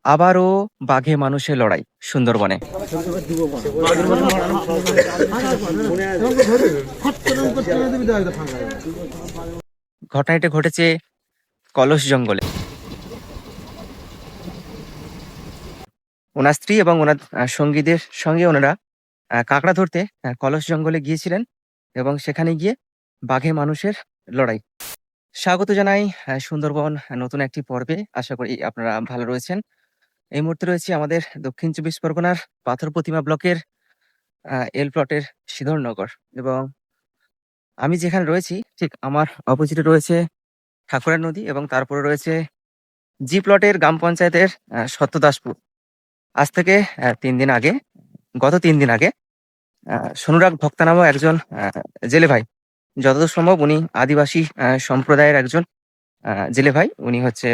আবারও বাঘে মানুষের লড়াই সুন্দরবনে। ঘটনাটি ঘটেছে কলস জঙ্গলে। ওনার স্ত্রী এবং ওনার সঙ্গীদের সঙ্গে ওনারা কাঁকড়া ধরতে কলস জঙ্গলে গিয়েছিলেন এবং সেখানে গিয়ে বাঘে মানুষের লড়াই। স্বাগত জানাই সুন্দরবন নতুন একটি পর্বে। আশা করি আপনারা ভালো রয়েছেন। এই মুহূর্তে রয়েছে আমাদের দক্ষিণ চব্বিশ পরগনার পাথর প্রতিমা ব্লকের এল প্লটের শ্রীধরনগর, এবং আমি যেখানে রয়েছি ঠিক আমার অপোজিটে রয়েছে ঠাকুরার নদী এবং তারপরে রয়েছে জি প্লটের গ্রাম পঞ্চায়েতের সত্যদাসপুর। আজ থেকে 3 দিন আগে, গত 3 দিন আগে সনুরাগ ভক্তা নামক একজন জেলে ভাই, যতদূর সম্ভব উনি আদিবাসী সম্প্রদায়ের একজন জেলে ভাই। উনি হচ্ছে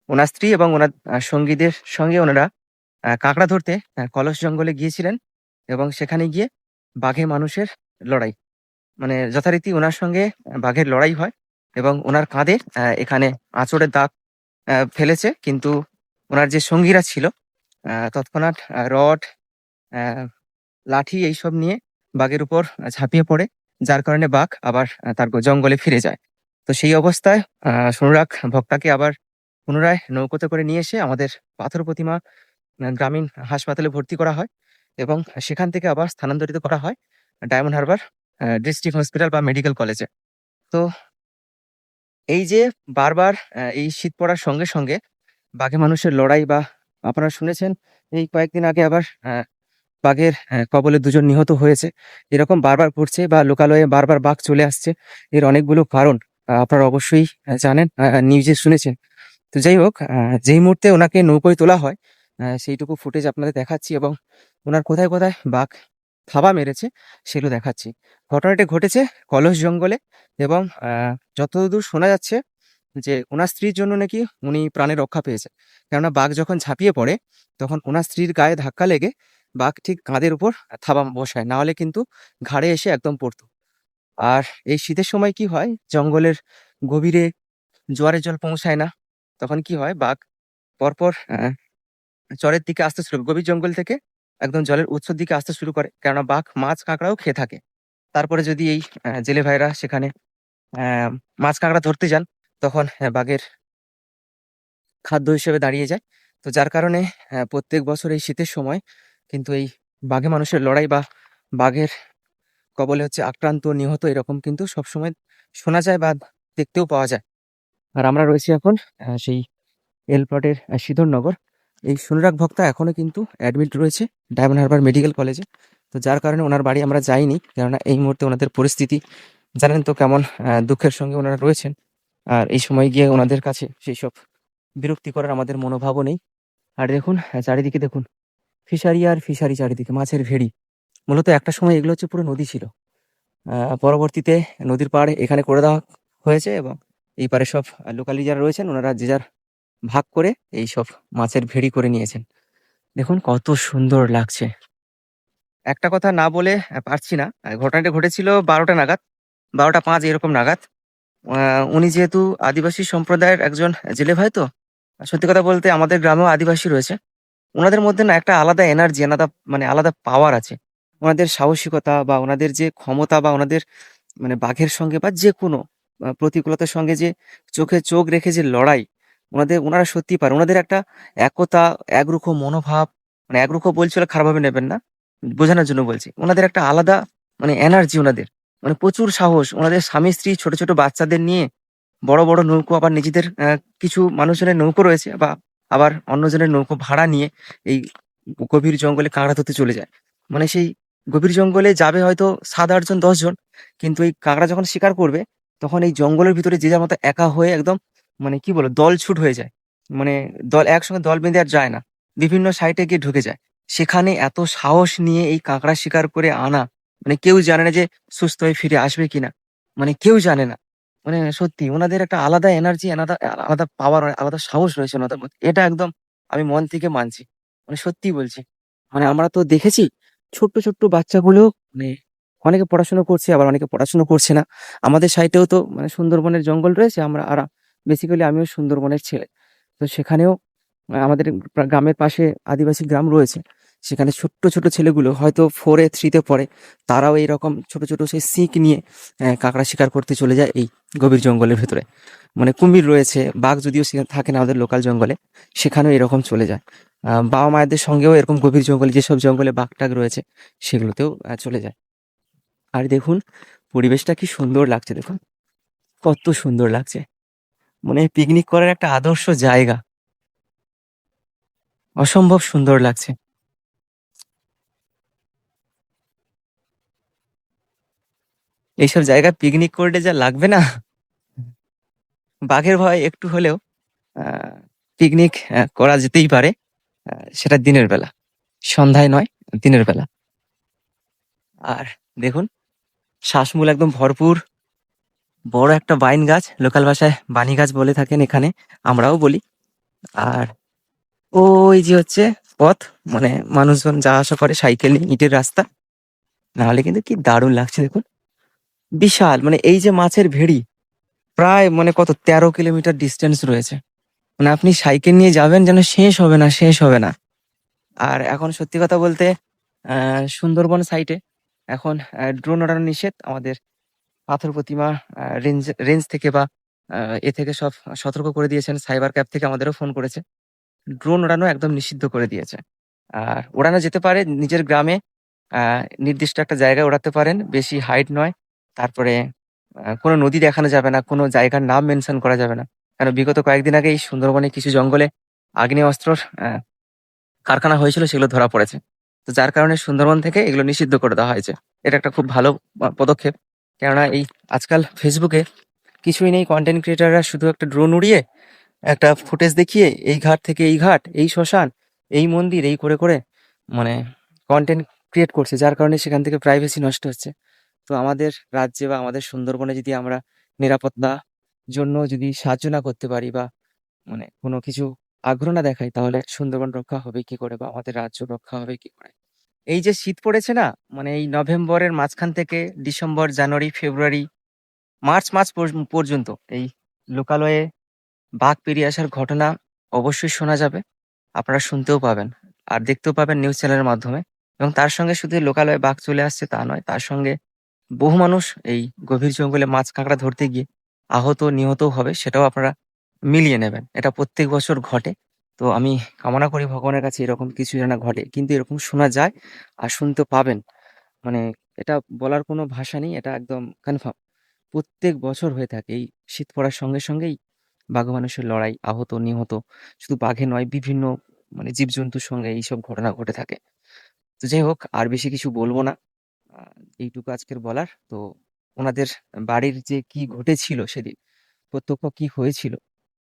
ওনার স্ত্রী এবং ওনার সঙ্গীদের সঙ্গে ওনারা কাঁকড়া ধরতে কলস জঙ্গলে গিয়েছিলেন এবং সেখানে গিয়ে বাঘে মানুষের লড়াই, মানে যথারীতি ওনার সঙ্গে বাঘের লড়াই হয় এবং ওনার কাঁধে এখানে আঁচড়ের দাগ ফেলেছে, কিন্তু ওনার যে সঙ্গীরা ছিল তৎক্ষণাৎ রড, লাঠি এইসব নিয়ে বাঘের উপর ঝাঁপিয়ে পড়ে, যার কারণে বাঘ আবার তার জঙ্গলে ফিরে যায়। তো সেই অবস্থায় সনুরাগ ভক্তাকে আবার পুনরায় নৌকোতে করে নিয়ে এসে আমাদের পাথর প্রতিমা গ্রামীণ হাসপাতালে ভর্তি করা হয় এবং সেখান থেকে আবার স্থানান্তরিত করা হয় ডায়মন্ড হারবার ডিস্ট্রিক্ট হসপিটাল বা মেডিকেল কলেজে। তো এই যে বারবার এই শীত পড়ার সঙ্গে সঙ্গে বাঘে মানুষের লড়াই, বা আপনারা শুনেছেন এই কয়েকদিন আগে আবার বাঘের কবলে 2জন নিহত হয়েছে, এরকম বারবার পড়ছে বা লোকালয়ে বারবার বাঘ চলে আসছে। এর অনেকগুলো কারণ আপনারা অবশ্যই জানেন, নিউজে শুনেছেন। তো যাই হোক, যেই মুহূর্তে ওনাকে নৌকোয় তোলা হয় সেইটুকু ফুটেজ আপনাদের দেখাচ্ছি এবং ওনার কোথায় কোথায় বাঘ থাবা মেরেছে সেগুলো দেখাচ্ছি। ঘটনাটি ঘটেছে কলস জঙ্গলে এবং যতদূর শোনা যাচ্ছে যে ওনার স্ত্রীর জন্য নাকি উনি প্রাণে রক্ষা পেয়েছে, কেননা বাঘ যখন ঝাঁপিয়ে পড়ে তখন ওনার স্ত্রীর গায়ে ধাক্কা লেগে বাঘ ঠিক কাঁধের উপর থাবা বসায়, না হলে কিন্তু ঘাড়ে এসে একদম পড়তো। আর এই শীতের সময় কি হয়, জঙ্গলের গভীরে জোয়ারের জল পৌঁছায় না, তখন কি হয় বাঘ পরপর চরের দিকে আসতে শুরু, গভীর জঙ্গল থেকে একদম জলের উৎসের দিকে আসতে শুরু করে, কেননা বাঘ মাছ কাঁকড়াও খেয়ে থাকে। তারপরে যদি এই জেলে ভাইরা সেখানে মাছ কাঁকড়া ধরতে যান তখন বাঘের খাদ্য হিসেবে দাঁড়িয়ে যায়। তো যার কারণে প্রত্যেক বছর এই শীতের সময় কিন্তু এই বাঘে মানুষের লড়াই বা বাঘের কবলে হচ্ছে আক্রান্ত, নিহত এরকম কিন্তু সবসময় শোনা যায় বা দেখতেও পাওয়া যায়। আর আমরা রয়েছি এখন সেই এল প্লটের শ্রীধরনগর। এই সনুরাগ ভক্তা এখনো কিন্তু অ্যাডমিট রয়েছে ডায়মন্ড হারবার মেডিকেল কলেজে। তো যার কারণে ওনার বাড়ি আমরা যাইনি, কেননা এই মুহূর্তে ওনাদের পরিস্থিতি জানেন তো কেমন দুঃখের সঙ্গে ওনারা রয়েছেন। আর এই সময় গিয়ে ওনাদের কাছে সেই সব বিরক্তি করার আমাদের মনোভাবও নেই। আর দেখুন চারিদিকে দেখুন ফিশারি আর ফিশারি, চারিদিকে মাছের ভেড়ি। মূলত একটা সময় এগুলো হচ্ছে পুরো নদী ছিল, পরবর্তীতে নদীর পাড়ে এখানে করে দেওয়া হয়েছে এবং এই পারে সব লোকালি যারা রয়েছেন ওনারা যে যার ভাগ করে এই সব মাছের ভেড়ি করে নিয়েছেন। দেখুন কত সুন্দর লাগছে। একটা কথা না বলে পারছি না। ঘটনাটা ঘটেছিল 12টা নাগাদ, 12টা 5 এরকম নাগাদ। উনি যেহেতু আদিবাসী সম্প্রদায়ের একজন জেলে ভাই, তো সত্যি কথা বলতে আমাদের গ্রামেও আদিবাসী রয়েছে। ওনাদের মধ্যে না একটা আলাদা এনার্জি, আলাদা মানে আলাদা পাওয়ার আছে। ওনাদের সাহসিকতা বা ওনাদের যে ক্ষমতা বা ওনাদের মানে বাঘের সঙ্গে বা যে কোনো প্রতিকূলতার সঙ্গে যে চোখে চোখ রেখে যে লড়াই, ওনারা সত্যি পারে। ওনাদের একটা একতা, একরুখো মনোভাব, মানে একরুখো বলছি বলে খারাপভাবে নেবেন না, বোঝানোর জন্য বলছি। ওনাদের একটা আলাদা মানে এনার্জি, ওনাদের মানে প্রচুর সাহস। ওনাদের স্বামী স্ত্রী ছোট ছোট বাচ্চাদের নিয়ে বড় বড় নৌকো, আবার নিজেদের কিছু মানুষজনের নৌকো রয়েছে, বা আবার অন্যজনের নৌকো ভাড়া নিয়ে এই গভীর জঙ্গলে কাঁকড়া ধরতে চলে যায়। মানে সেই গভীর জঙ্গলে যাবে হয়তো 7-8 জন 10 জন, কিন্তু এই কাঁকড়া যখন শিকার করবে তখন এই জঙ্গলের ভিতরে যে যার মতো একা হয়ে একদম মানে কি বলো দল ছুট হয়ে যায়। মানে দল একসঙ্গে দল বেঁধে আর যায় না, বিভিন্ন সাইটে গিয়ে ঢুকে যায়। সেখানে এত সাহস নিয়ে এই কাঁকড়া শিকার করে আনা, মানে কেউ জানে না যে সুস্থ হয়ে ফিরে আসবে কিনা, মানে কেউ জানে না। মানে সত্যি ওনাদের একটা আলাদা এনার্জি, আলাদা আলাদা পাওয়ার, আলাদা সাহস রয়েছে ওনাদের মধ্যে। এটা একদম আমি মন থেকে মানছি, মানে সত্যি বলছি। মানে আমরা তো দেখেছি ছোট্ট ছোট্ট বাচ্চাগুলো, মানে অনেকে পড়াশোনা করছে আবার অনেকে পড়াশোনা করছে না। আমাদের সাইটেও তো মানে সুন্দরবনের জঙ্গল রয়েছে, আমরা আর বেসিক্যালি আমিও সুন্দরবনের ছেলে। তো সেখানেও আমাদের গ্রামের পাশে আদিবাসী গ্রাম রয়েছে, সেখানে ছোট্ট ছোট ছেলেগুলো হয়তো 4-3 পড়ে, তারাও এইরকম ছোট ছোট সেই সিক নিয়ে কাঁকড়া শিকার করতে চলে যায় এই গভীর জঙ্গলের ভেতরে। মানে কুমির রয়েছে, বাঘ যদিও সেখানে থাকে না আমাদের লোকাল জঙ্গলে, সেখানেও এরকম চলে যায়। বাবা মায়েদের সঙ্গেও এরকম গভীর জঙ্গলে, যেসব জঙ্গলে বাঘ টাঘ রয়েছে সেগুলোতেও চলে যায়। আর দেখুন পরিবেশটা কি সুন্দর লাগছে, দেখুন কত সুন্দর লাগছে, মানে পিকনিক করার একটা আদর্শ জায়গা, অসম্ভব সুন্দর লাগছে। এইসব জায়গায় পিকনিক করলে যা লাগবে না, বাঘের ভয় একটু হলেও পিকনিক করা যেতেই পারে, সেটা দিনের বেলা, সন্ধ্যায় নয়, দিনের বেলা। আর দেখুন শ্বাসমূল একদম ভরপুর, বড় একটা বাইন গাছ, লোকাল ভাষায় বানি গাছ বলে থাকেন এখানে, আমরাও বলি। আর ওই যে হচ্ছে পথ, মানে মানুষজন যা আসা করে সাইকেল নিয়ে, ইটের রাস্তা। নাহলে কিন্তু কি দারুণ লাগছে দেখুন, বিশাল, মানে এই যে মাছের ভেড়ি, প্রায় মানে কত 13 কিলোমিটার ডিস্টেন্স রয়েছে, মানে আপনি সাইকেল নিয়ে যাবেন যেন শেষ হবে না, শেষ হবে না। আর এখন সত্যি কথা বলতে সুন্দরবন সাইটে এখন ড্রোন ওড়ানো নিষেধ, আমাদের পাথর প্রতিমা রেঞ্জ রেঞ্জ থেকে বা এ থেকে সব সতর্ক করে দিয়েছেন, সাইবার ক্যাব থেকে আমাদেরও ফোন করেছে, ড্রোন ওড়ানো একদম নিষিদ্ধ করে দিয়েছে। আর ওড়ানো যেতে পারে নিজের গ্রামে, নির্দিষ্ট একটা জায়গায় ওড়াতে পারেন, বেশি হাইট নয়। তারপরে কোনো নদী দেখানো যাবে না, কোনো জায়গার নাম মেনশন করা যাবে না, কারণ বিগত কয়েকদিন আগে এই সুন্দরবনে কিছু জঙ্গলে আগ্নেয়াস্ত্রর কারখানা হয়েছিল, সেগুলো ধরা পড়েছে। তো যার কারণে সুন্দরবন থেকে এগুলো নিষিদ্ধ করে দেওয়া হয়েছে। এটা একটা খুব ভালো পদক্ষেপ, কেননা এই আজকাল ফেসবুকে কিছুই নেই, কন্টেন্ট ক্রিয়েটাররা শুধু একটা ড্রোন উড়িয়ে একটা ফুটেজ দেখিয়ে এই ঘাট থেকে এই ঘাট, এই শ্মশান, এই মন্দির, এই করে করে মানে কন্টেন্ট ক্রিয়েট করছে, যার কারণে সেখান থেকে প্রাইভেসি নষ্ট হচ্ছে। তো আমাদের রাজ্যে বা আমাদের সুন্দরবনে যদি আমরা নিরাপত্তা জন্য যদি সাহায্য না করতে পারি, বা মানে কোনো কিছু আগ্রহ না দেখাই, তাহলে সুন্দরবন রক্ষা হবে কি করে, বা আমাদের রাজ্য রক্ষা হবে কি করে? এই যে শীত পড়েছে না, মানে এই নভেম্বরের মাঝখান থেকে ডিসেম্বর, জানুয়ারি, ফেব্রুয়ারি, মার্চ মাস পর্যন্ত এই লোকালয়ে বাঘ পেরিয়ে আসার ঘটনা অবশ্যই শোনা যাবে, আপনারা শুনতেও পাবেন আর দেখতেও পাবেন নিউজ চ্যানেলের মাধ্যমে। এবং তার সঙ্গে শুধু লোকালয়ে বাঘ চলে আসছে তা নয়, তার সঙ্গে বহু মানুষ এই গভীর জঙ্গলে মাছ কাঁকড়া ধরতে গিয়ে আহত নিহতও হবে, সেটাও আপনারা মিলিয়ে নেবেন। এটা প্রত্যেক বছর ঘটে। তো আমি কামনা করি ভগবানের কাছে এরকম কিছু যেন না ঘটে, কিন্তু এরকম শোনা যায় আর শুনতে পাবেন, মানে এটা বলার কোনো ভাষা নেই, এটা একদম কনফার্ম। প্রত্যেক বছর হয়ে থাকে এই শীত পড়ার সঙ্গে সঙ্গেই বাঘ মানুষের লড়াই, আহত নিহত, শুধু বাঘে নয়, বিভিন্ন মানে জীবজন্তুর সঙ্গে এইসব ঘটনা ঘটে থাকে। তো যাই হোক, আর বেশি কিছু বলবো না, এইটুকু আজকের বলার। তো ওনাদের বাড়ির যে কি ঘটেছিল সেদিন, প্রত্যক্ষ কি হয়েছিল,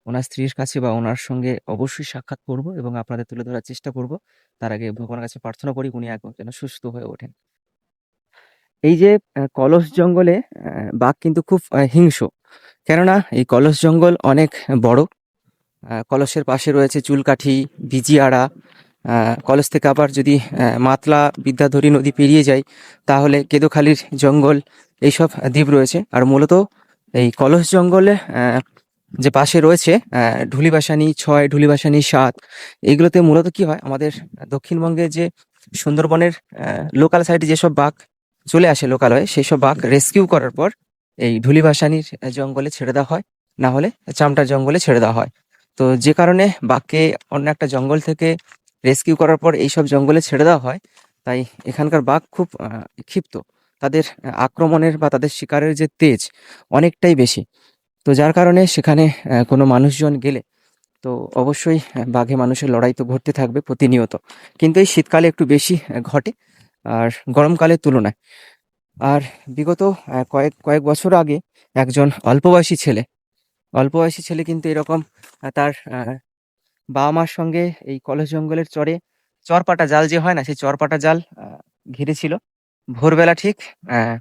ওনার স্ত্রীর কাছে বা ওনার সঙ্গে অবশ্যই সাক্ষাৎ করব এবং আপনাদের তুলে ধরার চেষ্টা করব। তার আগে ভগবানের কাছে প্রার্থনা করি উনি একদম যেন সুস্থ হয়ে ওঠেন। এই যে কলস জঙ্গলে বাঘ কিন্তু খুব হিংস্র, কেননা এই কলস জঙ্গল অনেক বড়। কলসের পাশে রয়েছে চুলকাঠি, বিজিয়াড়া। কলস থেকে আবার যদি মাতলা বিদ্যাধরী নদী পেরিয়ে যায়, তাহলে কেঁদোখালির জঙ্গল, এইসব দ্বীপ রয়েছে। আর মূলত এই কলস জঙ্গলে যে পাশে রয়েছে ঢুলিবাসানি 6, ঢুলিবাসানি 7, এইগুলোতে মূলত কি হয়, আমাদের দক্ষিণবঙ্গে যে সুন্দরবনের লোকাল সাইডে যেসব বাঘ চলে আসে লোকালয়ে, সেই সব বাঘ রেস্কিউ করার পর এই ঢুলিবাসানির জঙ্গলে ছেড়ে দেওয়া হয়, না হলে চামটার জঙ্গলে ছেড়ে দেওয়া হয়। তো যে কারণে বাঘকে অন্য একটা জঙ্গল থেকে রেস্কিউ করার পর এইসব জঙ্গলে ছেড়ে দেওয়া হয়, তাই এখানকার বাঘ খুব ক্ষিপ্ত, তাদের আক্রমণের বা তাদের শিকারের যে তেজ অনেকটাই বেশি। তো যার কারণে সেখানে কোনো মানুষজন গেলে তো অবশ্যই বাঘে মানুষের লড়াই তো ঘটতে থাকবে প্রতিনিয়ত, কিন্তু এই শীতকালে একটু বেশি ঘটে আর গরমকালের তুলনায়। আর বিগত কয়েক কয়েক বছর আগে একজন অল্পবয়সী ছেলে কিন্তু এরকম তার বাবা মার সঙ্গে এই কলেজ জঙ্গলের চরে চরপাটা জাল যে হয় না, সেই চরপাটা জাল ঘিরেছিল। ভোরবেলা ঠিক আহ,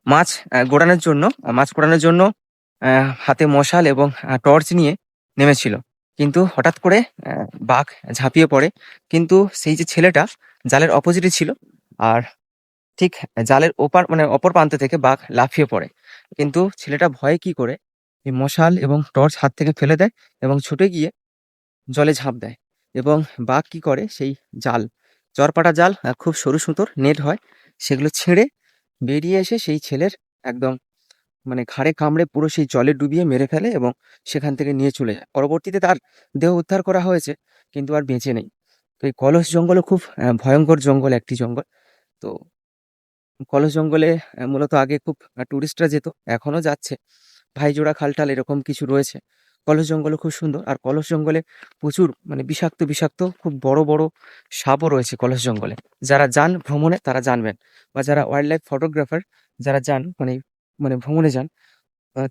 মাছ গোড়ানোর জন্য হাতে মশাল এবং টর্চ নিয়ে নেমেছিল, কিন্তু হঠাৎ করে বাঘ ঝাঁপিয়ে পড়ে। কিন্তু সেই যে ছেলেটা জালের অপোজিটে ছিল, আর ঠিক জালের ওপার মানে অপর প্রান্ত থেকে বাঘ লাফিয়ে পড়ে। কিন্তু ছেলেটা ভয়ে কি করে এই মশাল এবং টর্চ হাত থেকে ফেলে দেয় এবং ছুটে গিয়ে জলে ঝাঁপ দেয় এবং বাঘ কি করে সেই জাল, চরপাটা জাল, খুব সরু সুতোর নেট হয়, সেগুলো ছিঁড়ে বেরিয়ে এসে সেই ছেলের একদম মানে ঘাড়ে কামড়ে পুরো সেই জলে ডুবিয়ে মেরে ফেলে এবং সেখান থেকে নিয়ে চলে যায়। পরবর্তীতে তার দেহ উদ্ধার করা হয়েছে কিন্তু আর বেঁচে নেই। তো এই কলস জঙ্গলও খুব ভয়ঙ্কর জঙ্গল, একটি জঙ্গল। তো কলস জঙ্গলে মূলত আগে খুব টুরিস্টরা যেত, এখনো যাচ্ছে। ভাইজোড়া খালটাল এরকম কিছু রয়েছে। কলস জঙ্গলও খুব সুন্দর। আর কলস জঙ্গলে প্রচুর মানে বিষাক্ত বিষাক্ত খুব বড় বড় সাপও রয়েছে কলস জঙ্গলে। যারা যান ভ্রমণে তারা জানবেন, বা যারা ওয়াইল্ড লাইফ ফটোগ্রাফার যারা যান মানে মানে ভ্রমণে যান,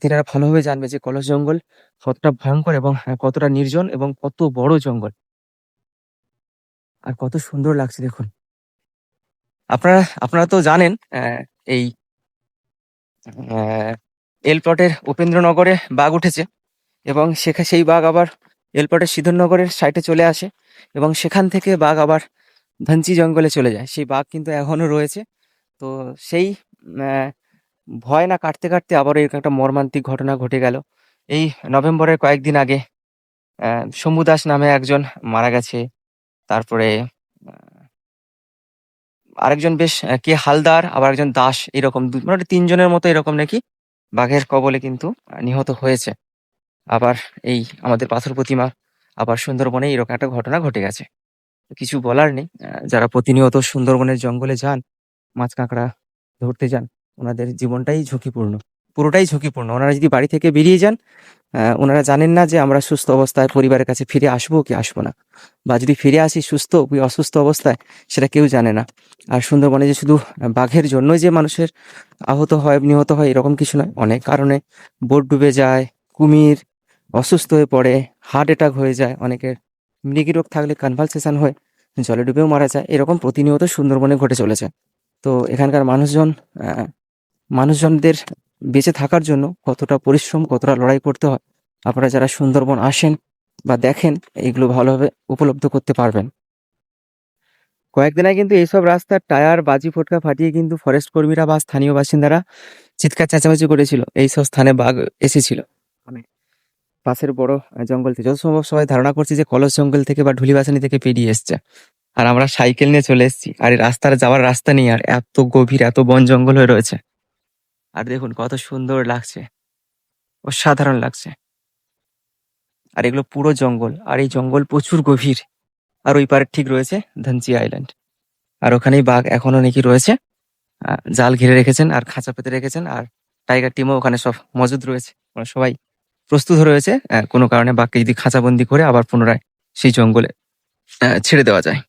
তেনারা ভালোভাবে জানবে যে কলস জঙ্গল কতটা ভয়ঙ্কর এবং কতটা নির্জন এবং কত বড় জঙ্গল। আর কত সুন্দর লাগছে দেখুন। আপনারা আপনারা তো জানেন এই এলপ্লটের উপেন্দ্রনগরে বাঘ উঠেছে এবং সেই বাঘ আবার এলপ্লটের সিদ্ধরনগরের সাইডে চলে আসে এবং সেখান থেকে বাঘ আবার ধনচি জঙ্গলে চলে যায়। সেই বাঘ কিন্তু এখনো রয়েছে। তো সেই আহ, ভয় না কাটতে কাটতে আবার এরকম একটা মর্মান্তিক ঘটনা ঘটে গেল এই নভেম্বরের কয়েকদিন আগে। শম্ভু দাস নামে একজন মারা গেছে। তারপরে আরেকজন বেশ কে হালদার, আবার একজন দাস, এরকম মোটামুটি তিনজনের মতো এরকম নাকি বাঘের কবলে কিন্তু নিহত হয়েছে। আবার এই আমাদের পাথর প্রতিমা আবার সুন্দরবনে এরকম একটা ঘটনা ঘটে গেছে। কিছু বলার নেই। যারা প্রতিনিয়ত সুন্দরবনের জঙ্গলে যান, মাছ কাঁকড়া ধরতে যান, ওনাদের জীবনটাই ঝুঁকিপূর্ণ, পুরোটাই ঝুঁকিপূর্ণ। ওনারা যদি বাড়ি থেকে বেরিয়ে যান, ওনারা জানেন না যে আমরা সুস্থ অবস্থায় পরিবারের কাছে ফিরে আসবো কি আসবো না, বা যদি ফিরে আসি সুস্থ কি অসুস্থ অবস্থায়, সেটা কেউ জানে না। আর সুন্দরবনে যে শুধু বাঘের জন্যই যে মানুষের আহত হয় নিহত হয় এরকম কিছু নয়, অনেক কারণে বোট ডুবে যায়, কুমির অসুস্থ হয়ে পড়ে, হার্ট অ্যাটাক হয়ে যায়, অনেকের মৃগী রোগ থাকলে কনভালসেশন হয়ে জলে ডুবেও মারা যায়। এরকম প্রতিনিয়ত সুন্দরবনে ঘটে চলেছে। তো এখানকার মানুষজনদের বেঁচে থাকার জন্য কতটা পরিশ্রম, কতটা লড়াই করতে হয়, আপনারা যারা সুন্দরবন আসেন বা দেখেন এইগুলো ভালোভাবে উপলব্ধ করতে পারবেন। কয়েকদিন আগে কিন্তু এইসব রাস্তার টায়ার বাজি ফোটকা ফাটিয়ে কিন্তু ফরেস্ট কর্মীরা বা স্থানীয় বাসিন্দারা চিৎকার চেঁচামেচি করেছিল এইসব স্থানে বাঘ এসেছিল মানে পাশের বড় জঙ্গল থেকে। যত সম্ভব সবাই ধারণা করছে যে কলস জঙ্গল থেকে বা ঢুলিবাসানি থেকে পেরিয়ে এসছে। আর আমরা সাইকেল নিয়ে চলে এসেছি, আর এই রাস্তার যাওয়ার রাস্তা নেই, আর এত গভীর এত বন জঙ্গল হয়ে রয়েছে। আর দেখুন কত সুন্দর লাগছে, অসাধারণ লাগছে। আর এগুলো পুরো জঙ্গল, আর এই জঙ্গল প্রচুর গভীর। আর ওই পারে ঠিক রয়েছে ধনচি আইল্যান্ড। আর ওখানেই বাঘ এখনো নাকি রয়েছে। জাল ঘিরে রেখেছেন আর খাঁচা পেতে রেখেছেন, আর টাইগার টিমও ওখানে সব মজুদ রয়েছে। মানে সবাই প্রস্তুত রয়েছে কোনো কারণে বাঘকে যদি খাঁচাবন্দি করে আবার পুনরায় সেই জঙ্গলে ছেড়ে দেওয়া যায়।